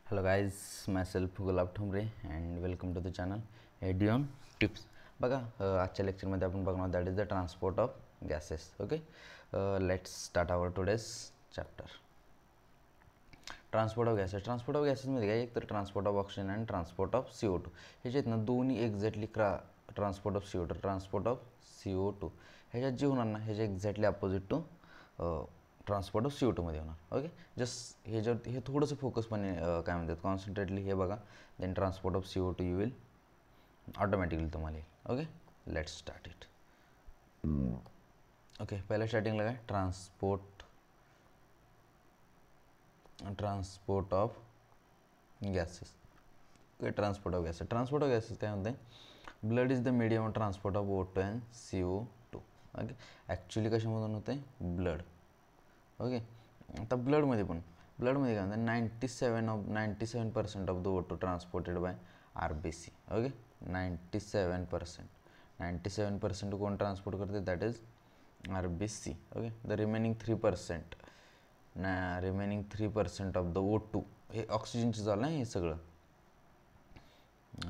Hello guys, myself Gulab Thumre and welcome to the channel Edion Tips. बघा आजच्या लेक्चरमध्ये आपण बघणार that is the transport of gases. Okay, let's start our today's chapter. Transport of गॅसेसमध्ये काय एक तर ट्रान्सपोर्ट ऑफ ऑक्सिजन आणि ट्रान्सपोर्ट ऑफ CO2 ह्याच्यात ना दोन्ही एक्झॅक्टली ट्रान्सपोर्ट ऑफ CO2 ह्याच्यात जे होणार ना ह्याच्या exactly opposite to transport of CO2 मध्ये होणार. ओके, जस्ट हे थोडंसं फोकसपणे काय म्हणतात कॉन्सन्ट्रेटली हे बघा, then transport of CO2 you will automatically तुम्हाला येईल. Okay, let's start it. Okay, पहिल्या स्टार्टिंगला काय transport of gases. Okay, transport of gases काय म्हणते, blood is the medium of transport of O2 and CO2. Okay, actually कशामधून होते blood. Okay, आता ब्लडमध्ये काय म्हणते 97% of the O2 transported by RBC. Okay, 97% कोण ट्रान्सपोर्ट करते, that is RBC. Okay, the remaining 3% of the O2 हे ऑक्सिजनचं झालं ना हे सगळं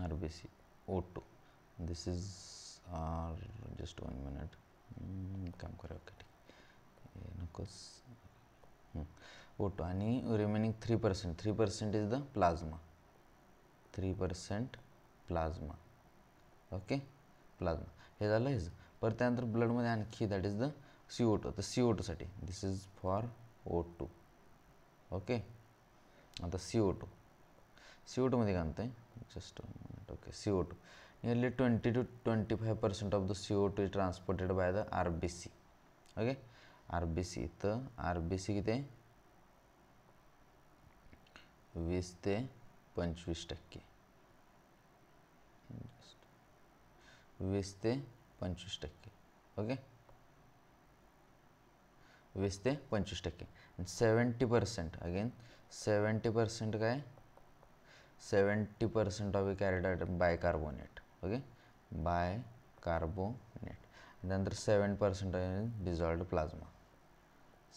RBC O2. This is just 1 minute काम करा. ओके, नकोच O2 आणि remaining 3% is the plasma. 3% plasma. Okay, plasma हे झालं हेच. परत त्यानंतर ब्लडमध्ये आणखी दॅट इज द CO2. तर CO2साठी दिस इज फॉर O2. ओके, आता CO2मध्ये काय म्हणतं आहे just 1 minute. Okay, CO2 nearly 20 to 25% of the CO2 is transported by the RBC. Okay, RBC तर RBC किती आहे 20 ते 25%. 20 ते 25%. ओके, 20 ते 25%. 70% अगेन 70% काय 70% of carried out bicarbonate. Okay, bicarbonate. त्यानंतर 7% dissolved plasma.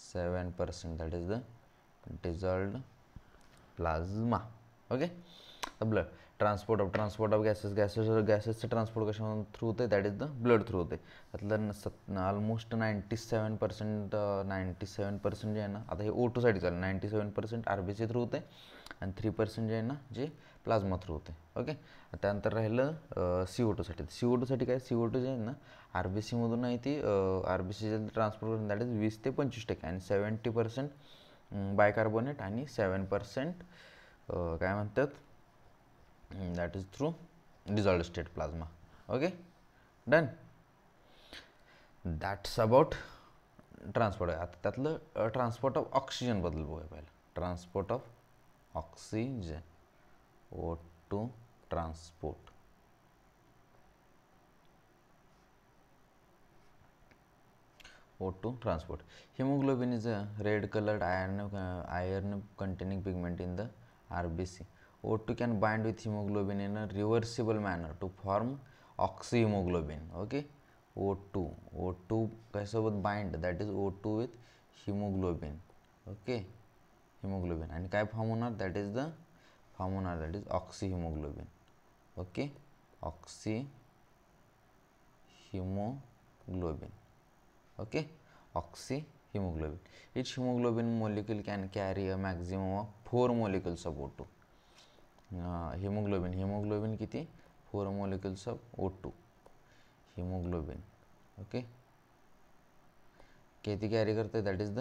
7% that is the dissolved plasma. Okay, blood transport of गॅसेसचं transport कशामधून थ्रू होते, that is the blood through होते. त्यातलं ऑलमोस्ट 97% जे आहे ना, आता हे O2साठी चालेल. 97% RBC थ्रू होते आणि 3% जे आहे ना जे प्लाझ्मा थ्रू होते. ओके, त्यानंतर राहिलं CO2साठी काय CO2 जे आहे ना RBCमधून नाही ती RBC जे ट्रान्सपोर्ट दॅट इज 20 ते 25% आणि 70% बायकार्बोनेट आणि 7% काय म्हणतात that is through dissolved state plasma. Okay, done. That's about transport. आता त्यातलं ट्रान्सपोर्ट ऑफ ऑक्सिजनबद्दल बघूया पहिलं. Transport of oxygen O2 transport. O2 transport. Hemoglobin is a red colored iron containing pigment in the RBC. O2 can bind with hemoglobin in a reversible manner to form oxyhemoglobin. Okay, O2 कशासोबत bind, that is O2 with hemoglobin. Okay, hemoglobin आणि काय form होणार, that is oxyhemoglobin. Okay, oxyhemoglobin. Okay, oxyhemoglobin. Each hemoglobin molecule can carry a maximum of 4 molecules of O2. hemoglobin किती 4 molecules of O2 hemoglobin. Okay, किती carry करते, that is the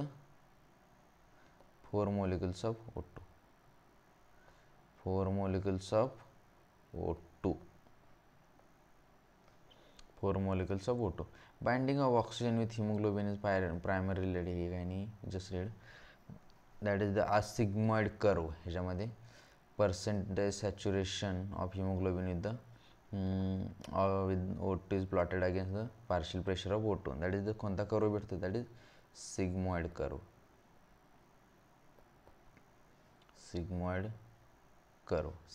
4 molecules of O2. 4 molecules of O2. 4 molecules of O2. Binding of oxygen with hemoglobin is primarily just read, that is the asigmoid curve. ह्याच्यामध्ये percentage saturation of hemoglobin with the with O2 is plotted against the partial pressure of O2. that is the कोणता curve भेटतो, that is sigmoid curve.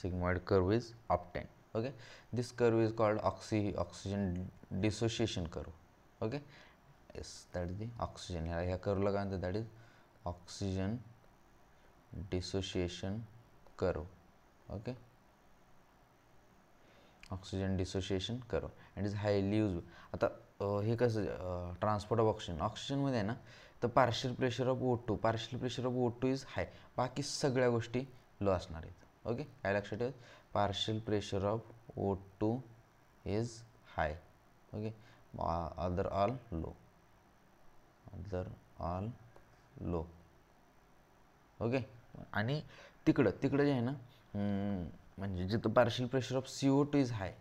Sigmoid curve is obtained. Okay, this curve is called oxygen dissociation curve. Okay, yes, that is the oxygen. ह्या कर्वला काय म्हणतात, that is oxygen dissociation curve okay oxygen dissociation curve and is highly use आता हे कसं transport of ऑक्सिजनमध्ये आहे ना तर partial pressure of O2 partial pressure of O2 is high बाकी सगळ्या गोष्टी लो असणार आहेत ओके काय लक्षात ठेवा partial pressure of O2 is high okay other all low okay आणि तिकडं जे आहे ना म्हणजे जिथं partial pressure of CO2 is hi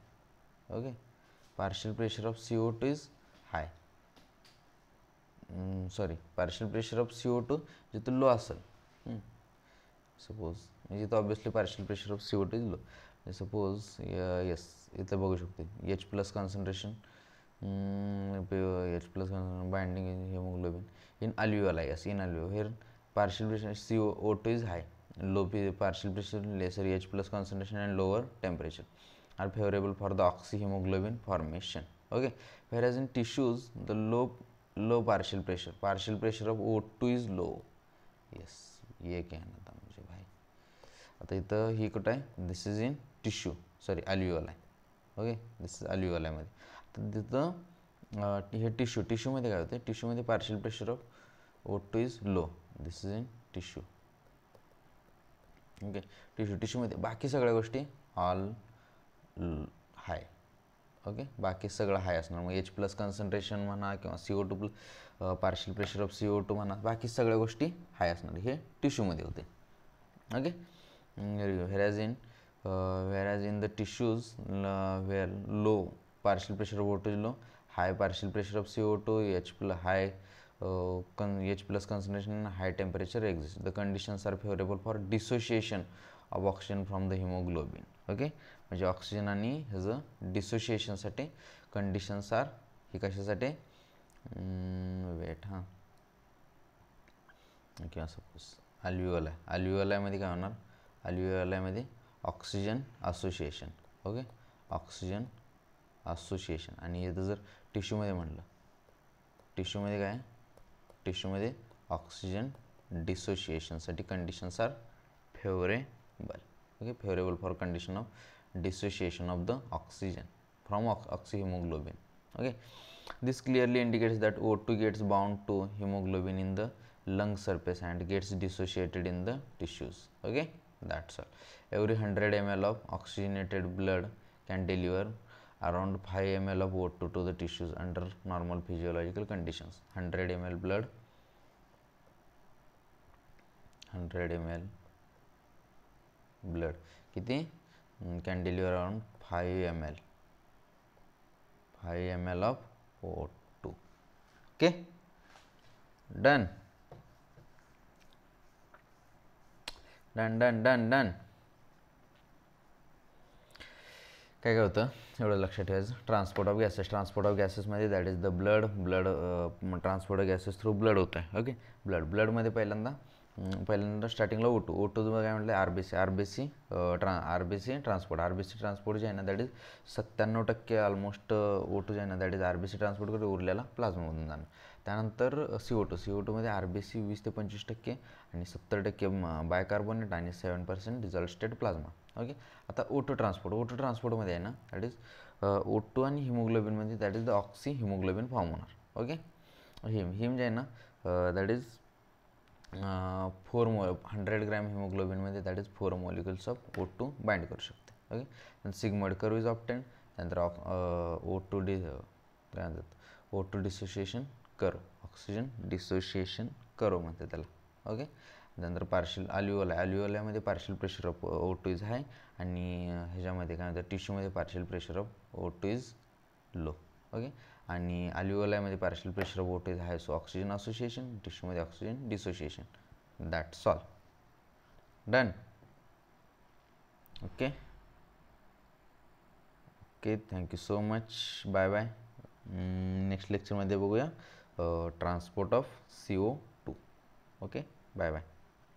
okay partial pressure of CO2 is hi sorry partial pressure of CO2 जिथं लो असेल सपोज म्हणजे इथं obviously partial pressure of CO2 is low suppose yes इथं बघू शकते H+ concentration H+ binding in hemoglobin in alveoli yes in alveoli here partial pressure CO2 is high low partial pressure lesser H+ concentration and lower temperature are favorable for the oxyhemoglobin formation okay whereas in tissues the low partial pressure of O2 is low yes ये कहना था मुझे भाई आता इथं ही कुठं आहे this is in tissue sorry alveoli okay this is अल्व्हिओलायमध्ये तर तिथं हे टिश्यूमध्ये काय होते टिश्यूमध्ये partial pressure of O2 is low this is in tissue okay टिश्यूमध्ये बाकी सगळ्या गोष्टी ऑल हाय ओके बाकी सगळं हाय असणार मग H+ कॉन्सन्ट्रेशन म्हणा किंवा CO2 partial pressure of CO2 म्हणा बाकी सगळ्या गोष्टी हाय असणार हे टिश्यूमध्ये होते okay whereas in the tissues where low partial pressure of O2 is low high partial pressure of CO2 high H+ concentration and high temperature exists the conditions are favorable for dissociation of oxygen from the hemoglobin okay म्हणजे oxygen आणि ह्याचं डिसोसिएशनसाठी conditions R ही कशासाठी weight हां किंवा suppose अल्व्हिओलायमध्ये काय होणार अल्व्हिओलायमध्ये oxygen association okay oxygen association आणि इथं जर टिश्यूमध्ये म्हटलं टिश्यूमध्ये काय टिश्यूमध्ये ऑक्सिजन डिसोसिएशनसाठी conditions are favourable okay favourable for condition of dissociation of the oxygen from oxyhemoglobin okay this clearly indicates that O2 gets bound to hemoglobin in the lung surface and gets dissociated in the tissues okay that's all every 100 ml of oxygenated blood can deliver around 5 ml of O2 to the tissues under normal physiological conditions 100 ml blood 100 ml blood किती can deliver around 5 ml of O2 okay done काय होतं एवढं लक्षात ठेवायचं transport of गॅसेसमध्ये that is the blood transport of gases through blood होतं आहे okay ब्लडमध्ये पहिल्यांदा स्टार्टिंगला O2 काय म्हटलं आरबीसी ट्रान्सपोर्ट जे आहे ना दॅट इज 97% ऑलमोस्ट O2 जे आहे ना दॅट इज आरबीसी ट्रान्सपोर्ट करून उरलेला प्लाझ्मामधून जाणं त्यानंतर CO2मध्ये आरबीसी 20 ते 25% आणि 70% बायकार्बोनेट आणि 7% डिझॉल्व्ड स्टेट प्लाझ्मा ओके आता O2 ट्रान्सपोर्टमध्ये आहे ना दॅट इज O2 आणि हिमोग्लोबिनमध्ये that is the oxyhaemoglobin form होणार ओके हिम जे आहे ना दॅट इज 100 ग्रॅम हिमोग्लोबिनमध्ये that is 4 molecules of O2 bind करू शकते okay sigmoid curve is obtained त्यानंतर O2 dissociation curve oxygen dissociation curve म्हणते त्याला ओके त्यानंतर अल्व्हिओलायमध्ये partial pressure of O2 is high आणि ह्याच्यामध्ये काय म्हणतात टिश्यूमध्ये partial pressure of O2 is low okay आणि अल्व्हिओलायमध्ये partial pressure of O2 is high so oxygen association टिश्यूमध्ये oxygen dissociation that's all done okay thank you so much bye bye next लेक्चरमध्ये बघूया transport of CO2 okay bye bye